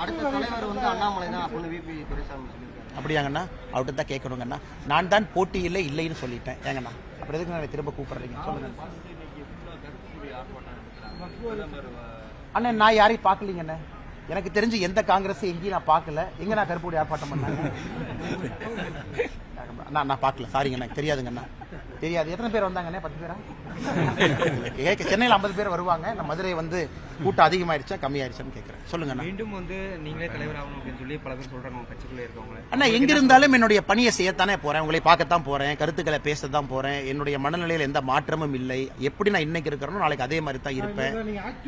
அடுத்த தலைவர் வந்து அண்ணாமலை தான் அப்படின்னு விபி துரைசாமி சொல்லியிருக்காரு. அப்படியாங்கண்ணா? அவர்கிட்ட தான் கேட்கணுங்கண்ணா. நான் தான் போட்டியில் இல்லைன்னு சொல்லிட்டேன். ஏங்கண்ணா அப்புறம் எதுக்கு நான் திரும்ப கூப்பிடுறீங்க சொல்லுங்க அண்ணே. நான் யாரையும் பார்க்கலீங்கண்ணே. எனக்கு தெரிஞ்சு எந்த காங்கிரஸ் எங்கேயும் நான் பார்க்கல. எங்க நான் கருப்பூடி ஆர்ப்பாட்டம் பண்ணாங்க நான் பார்க்கல. சாரிங்க, எனக்கு தெரியாதுங்கண்ணா. தெரியாது. எத்தனை பேர் வந்தாங்கண்ணே? 10 பேரா? சென்னையில் 50 பேர் வருவாங்க. நான் மதுரை வந்து கூட்டம் அதிகமாயிருச்சா கம்மியாயிருச்சான்னு கேட்கறேன். சொல்லுங்க. மீண்டும் வந்து நீங்களே தலைவர் ஆகணும் அப்படின்னு சொல்லி பல பேர் சொல்றாங்க கட்சிக்குள்ளே இருக்கவங்க. அண்ணா, எங்க இருந்தாலும் என்னுடைய பணியை செய்யத்தானே போறேன். உங்களை பார்க்கத்தான் போறேன், கருத்துக்களை பேசத்தான் போறேன். என்னுடைய மனநிலையில் எந்த மாற்றமும் இல்லை. எப்படி நான் இன்னைக்கு இருக்கிறேனோ நாளைக்கு அதே மாதிரி தான் இருப்பேன்.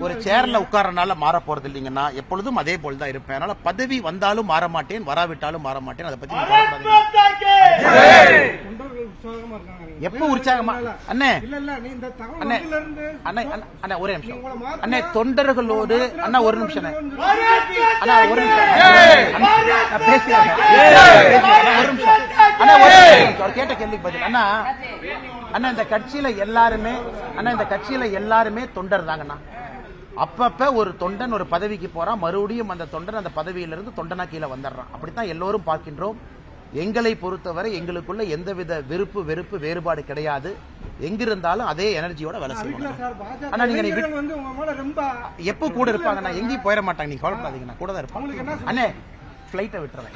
ஒரு சேர்ல உட்காரனால மாற போறது இல்லைங்கன்னா எப்பொழுதும் அதே போல் தான் இருப்பேன். அதனால பதவி வந்தாலும் மாற மாட்டேன், வராவிட்டாலும் மாற மாட்டேன். அதை பத்தி எப்ப உற்சாகமா அண்ணே அண்ணே ஒரே நிமிஷம் அண்ணே. தொண்டர்களோடு அண்ணா ஒரு நிமிஷம் அண்ணா ஒரு நிமிஷம் பேசுறேன். ஒரு நிமிஷம் அண்ணா ஒரு கேட்ட கேள்விக்கு பதில். அண்ணா அண்ணா இந்த கட்சியில எல்லாருமே தொண்டர் தாங்கண்ணா. அப்பப்ப ஒரு தொண்டன் ஒரு பதவிக்கு போறான், மறுபடியும் அந்த தொண்டன் அந்த பதவியிலிருந்து தொண்டனா கீழே வந்துடுறான். அப்படித்தான் எல்லோரும் பார்க்கின்றோம். எங்களை பொறுத்தவரை எங்களுக்குள்ள எந்தவித விருப்பு வெறுப்பு வேறுபாடு கிடையாது. எங்கிருந்தாலும் அதே எனர்ஜியோட வேலை செய்யணும். ஆனா நீங்க எப்ப கூட இருப்பாங்க, நான் எங்கேயும் போயிட மாட்டாங்க. நீங்க கவலைப்படாதீங்க, நான் கூட தான் இருப்பாங்க. அண்ணே, பிளைட்டை விட்டுறேன்.